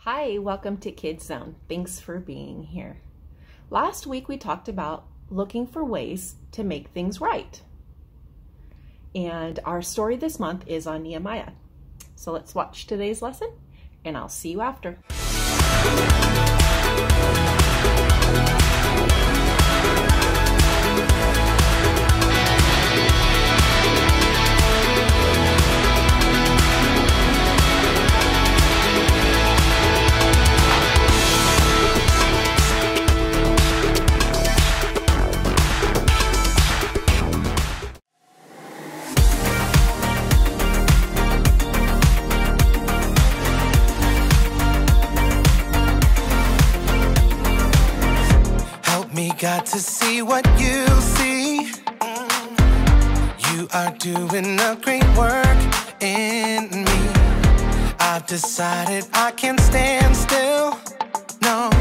Hi, welcome to Kidzone. Thanks for being here. Last week we talked about looking for ways to make things right. And our story this month is on Nehemiah. So let's watch today's lesson and I'll see you after. Got to see what you see. You are doing a great work in me. I've decided I can't stand still. No,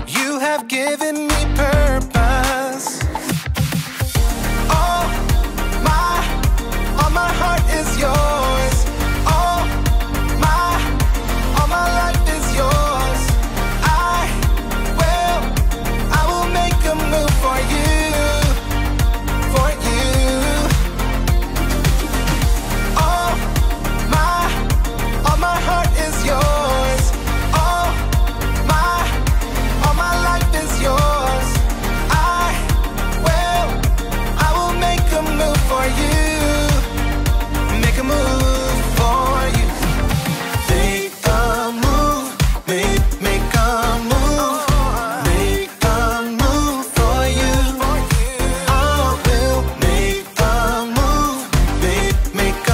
you have given me purpose. All my heart is yours. All my life is yours. I will make a move for you, for you. All my heart is yours. All my life is yours. I will make a move for you. Make a move for you. Make a move, make a move. Make a move for you. I will make a move, make a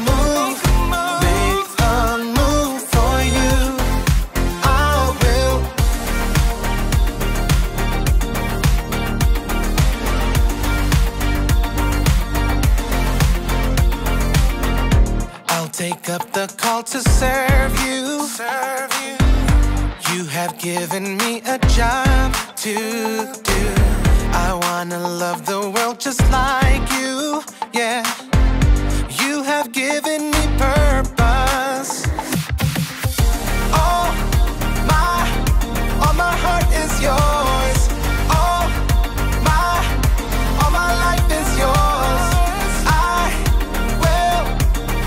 move, make a move for you. I will. I'll take up the call to serve you. You have given me a job to do. I wanna love the world just like you. Yeah, you have given me purpose. All my heart is yours. All my life is yours.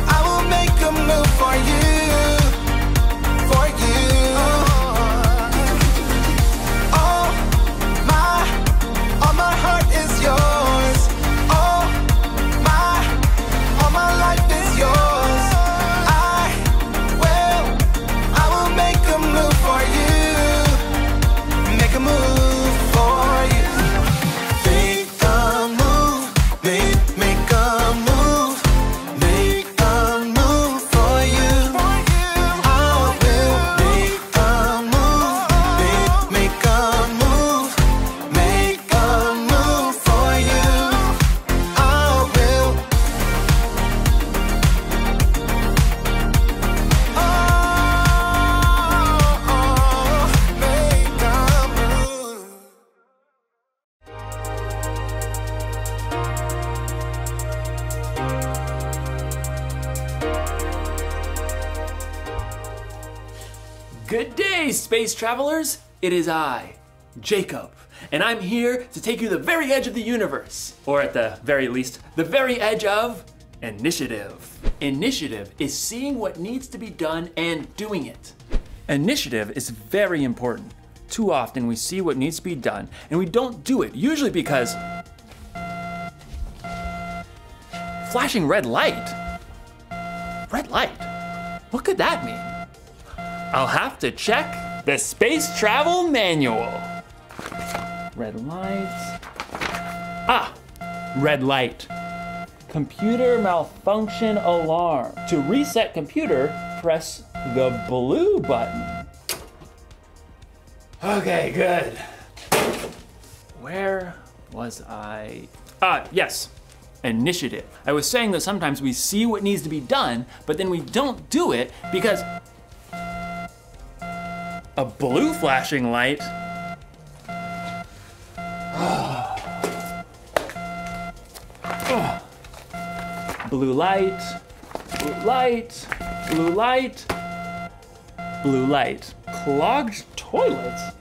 I will make a move for you, for you. All my heart is yours. All my life is yours. I will make a move for you. Make a move for you. Make a move, make a move, make a move for you. I will make a move, make a move, make a move for you. I will. Make a move. Good day, space travelers! It is I, Jacob, and I'm here to take you to the very edge of the universe, or at the very least, the very edge of initiative. Initiative is seeing what needs to be done and doing it. Initiative is very important. Too often we see what needs to be done and we don't do it, usually because flashing red light. Red light? What could that mean? I'll have to check the space travel manual. Red light. Ah, red light. Computer malfunction alarm. To reset computer, press the blue button. Okay, good. Where was I? Yes, initiative. I was saying that sometimes we see what needs to be done, but then we don't do it because a blue flashing light. Blue light, blue light, blue light. blue light. Clogged toilet.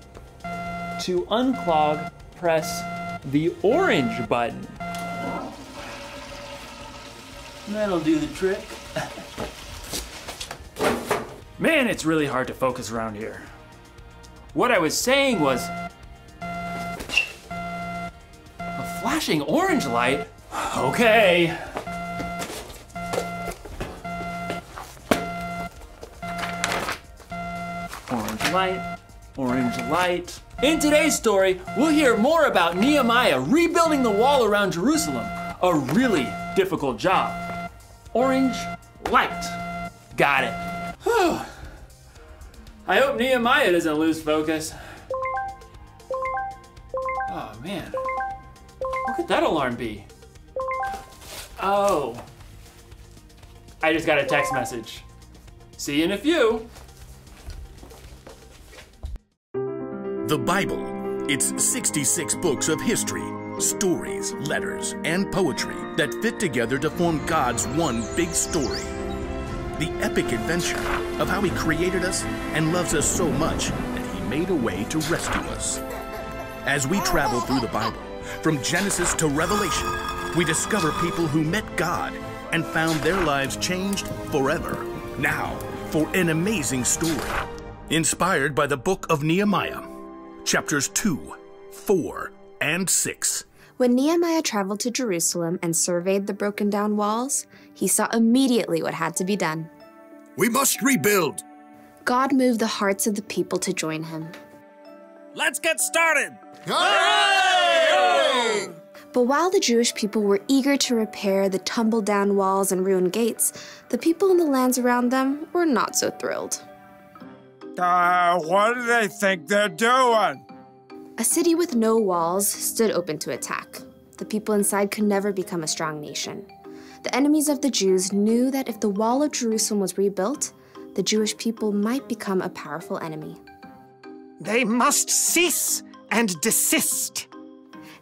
To unclog, press the orange button. That'll do the trick. Man, it's really hard to focus around here. What I was saying was, a flashing orange light? Okay. Orange light, orange light. In today's story, we'll hear more about Nehemiah rebuilding the wall around Jerusalem. A really difficult job. Orange light. Got it. Whew. I hope Nehemiah doesn't lose focus. Oh man, what could that alarm be? Oh, I just got a text message. See you in a few. The Bible. It's 66 books of history, stories, letters, and poetry that fit together to form God's one big story. The epic adventure of how He created us and loves us so much that He made a way to rescue us. As we travel through the Bible, from Genesis to Revelation, we discover people who met God and found their lives changed forever. Now, for an amazing story, inspired by the book of Nehemiah, chapters 2, 4, and 6. When Nehemiah traveled to Jerusalem and surveyed the broken down walls, he saw immediately what had to be done. We must rebuild. God moved the hearts of the people to join him. Let's get started! Hooray! But while the Jewish people were eager to repair the tumbled down walls and ruined gates, the people in the lands around them were not so thrilled. What do they think they're doing? A city with no walls stood open to attack. The people inside could never become a strong nation. The enemies of the Jews knew that if the wall of Jerusalem was rebuilt, the Jewish people might become a powerful enemy. They must cease and desist.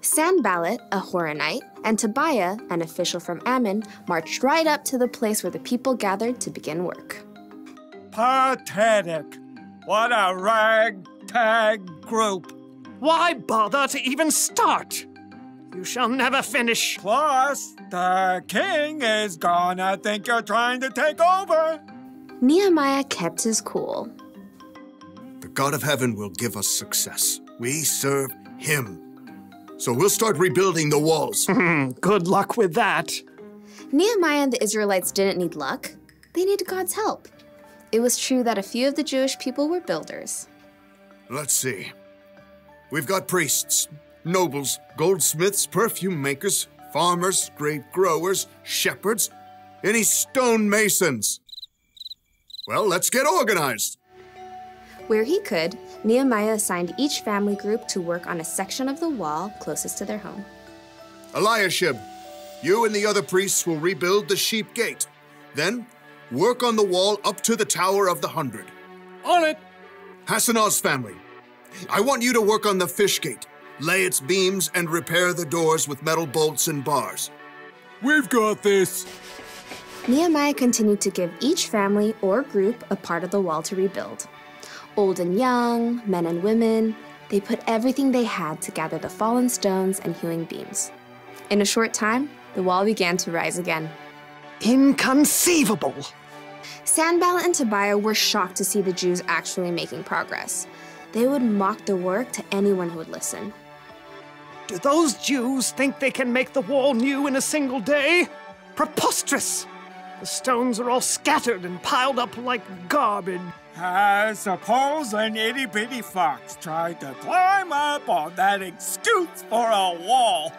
Sanballat, a Horonite, and Tobiah, an official from Ammon, marched right up to the place where the people gathered to begin work. Pathetic. What a ragtag group. Why bother to even start? You shall never finish. Plus, the king is gonna think you're trying to take over. Nehemiah kept his cool. The God of heaven will give us success. We serve Him. So we'll start rebuilding the walls. Good luck with that. Nehemiah and the Israelites didn't need luck. They needed God's help. It was true that a few of the Jewish people were builders. Let's see. We've got priests, nobles, goldsmiths, perfume makers, farmers, grape growers, shepherds, any stonemasons. Well, let's get organized. Where he could, Nehemiah assigned each family group to work on a section of the wall closest to their home. Eliashib, you and the other priests will rebuild the sheep gate. Then, work on the wall up to the Tower of the 100. On it. Hassanah's family, I want you to work on the fish gate, lay its beams, and repair the doors with metal bolts and bars. We've got this. Nehemiah continued to give each family or group a part of the wall to rebuild. Old and young, men and women, they put everything they had to gather the fallen stones and hewing beams. In a short time, the wall began to rise again. Inconceivable. Sanballat and Tobiah were shocked to see the Jews actually making progress. They would mock the work to anyone who would listen. Do those Jews think they can make the wall new in a single day? Preposterous! The stones are all scattered and piled up like garbage. I suppose an itty-bitty fox tried to climb up on that excuse for a wall.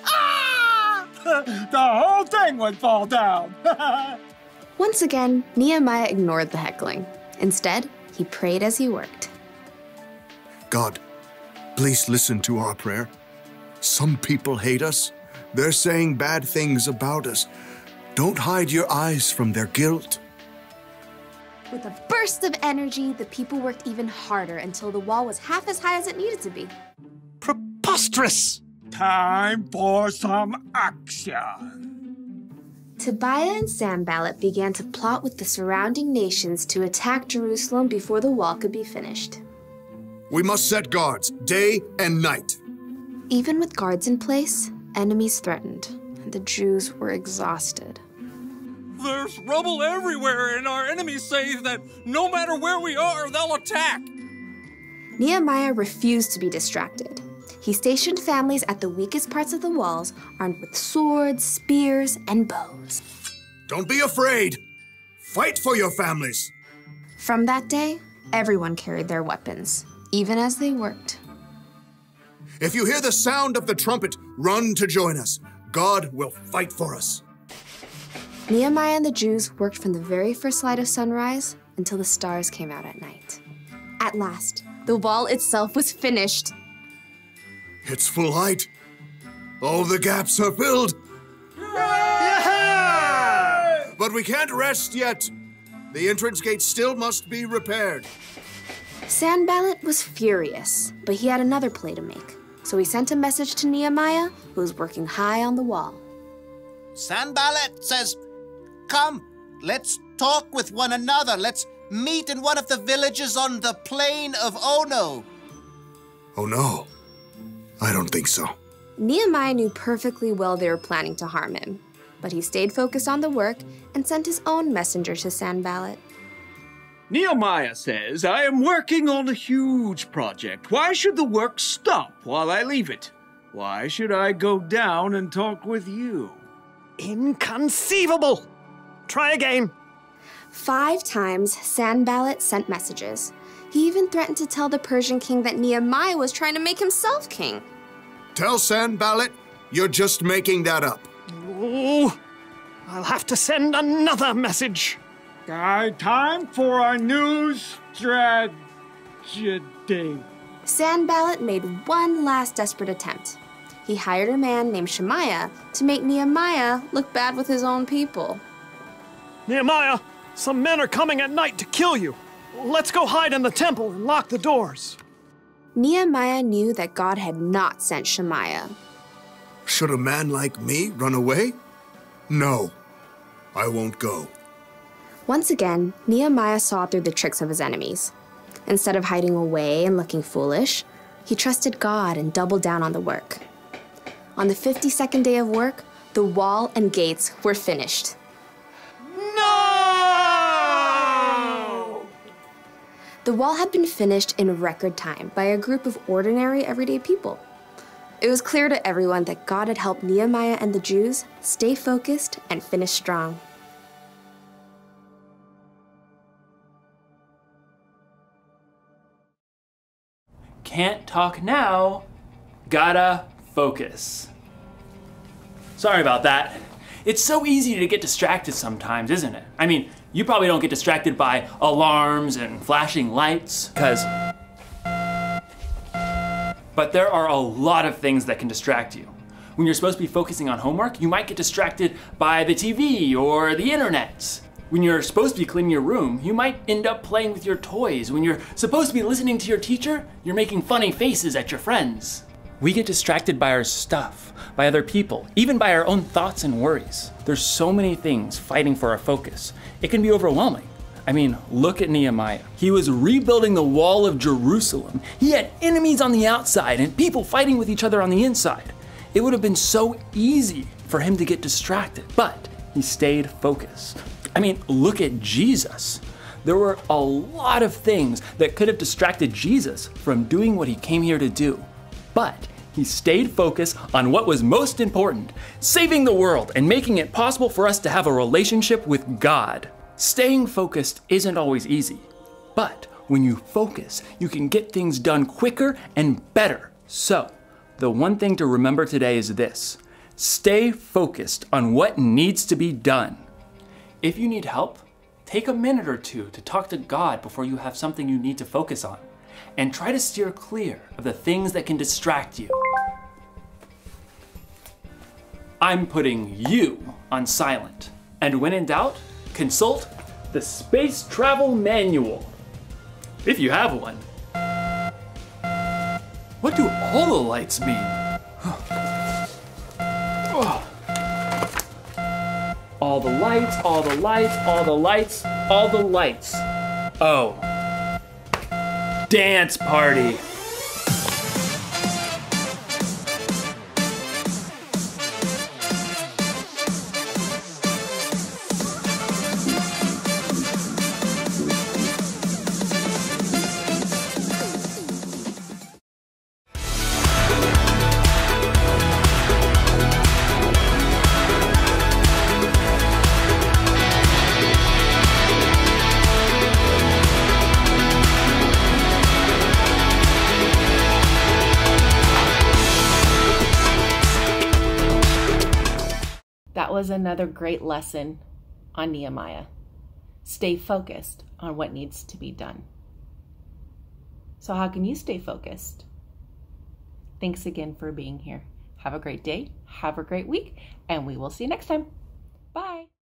Ah! The whole thing would fall down. Once again, Nehemiah ignored the heckling. Instead, he prayed as he worked. God, please listen to our prayer. Some people hate us. They're saying bad things about us. Don't hide your eyes from their guilt. With a burst of energy, the people worked even harder until the wall was half as high as it needed to be. Preposterous! Time for some action. Tobiah and Sanballat began to plot with the surrounding nations to attack Jerusalem before the wall could be finished. We must set guards, day and night. Even with guards in place, enemies threatened, and the Jews were exhausted. There's rubble everywhere, and our enemies say that no matter where we are, they'll attack. Nehemiah refused to be distracted. He stationed families at the weakest parts of the walls, armed with swords, spears, and bows. Don't be afraid. Fight for your families. From that day, everyone carried their weapons, even as they worked. If you hear the sound of the trumpet, run to join us. God will fight for us. Nehemiah and the Jews worked from the very first light of sunrise until the stars came out at night. At last, the wall itself was finished. It's full height. All the gaps are filled. Yeah! But we can't rest yet. The entrance gate still must be repaired. Sanballat was furious, but he had another play to make. So he sent a message to Nehemiah, who was working high on the wall. Sanballat says, "Come, let's talk with one another. Let's meet in one of the villages on the plain of Ono." Oh no, I don't think so. Nehemiah knew perfectly well they were planning to harm him, but he stayed focused on the work and sent his own messenger to Sanballat. Nehemiah says, I am working on a huge project. Why should the work stop while I leave it? Why should I go down and talk with you? Inconceivable! Try again. 5 times, Sanballat sent messages. He even threatened to tell the Persian king that Nehemiah was trying to make himself king. Tell Sanballat you're just making that up. Oh, I'll have to send another message. Time for our new strategy. Sanballat made one last desperate attempt. He hired a man named Shemaiah to make Nehemiah look bad with his own people. Nehemiah, some men are coming at night to kill you. Let's go hide in the temple and lock the doors. Nehemiah knew that God had not sent Shemaiah. Should a man like me run away? No, I won't go. Once again, Nehemiah saw through the tricks of his enemies. Instead of hiding away and looking foolish, he trusted God and doubled down on the work. On the 52nd day of work, the wall and gates were finished. No! The wall had been finished in record time by a group of ordinary, everyday people. It was clear to everyone that God had helped Nehemiah and the Jews stay focused and finish strong. Can't talk now, gotta focus. Sorry about that. It's so easy to get distracted sometimes, isn't it? I mean, you probably don't get distracted by alarms and flashing lights, but there are a lot of things that can distract you. When you're supposed to be focusing on homework, you might get distracted by the TV or the internet. When you're supposed to be cleaning your room, you might end up playing with your toys. When you're supposed to be listening to your teacher, you're making funny faces at your friends. We get distracted by our stuff, by other people, even by our own thoughts and worries. There's so many things fighting for our focus. It can be overwhelming. I mean, look at Nehemiah. He was rebuilding the wall of Jerusalem. He had enemies on the outside and people fighting with each other on the inside. It would have been so easy for him to get distracted, but he stayed focused. I mean, look at Jesus. There were a lot of things that could have distracted Jesus from doing what he came here to do. But he stayed focused on what was most important, saving the world and making it possible for us to have a relationship with God. Staying focused isn't always easy, but when you focus, you can get things done quicker and better. So, the one thing to remember today is this: stay focused on what needs to be done. If you need help, take a minute or two to talk to God before you have something you need to focus on, and try to steer clear of the things that can distract you. I'm putting you on silent, and when in doubt, consult the Space Travel Manual, if you have one. What do all the lights mean? All All the lights, all the lights, all the lights, all the lights. Oh. Dance party. That was another great lesson on Nehemiah. Stay focused on what needs to be done. So how can you stay focused? Thanks again for being here. Have a great day, have a great week, and we will see you next time. Bye.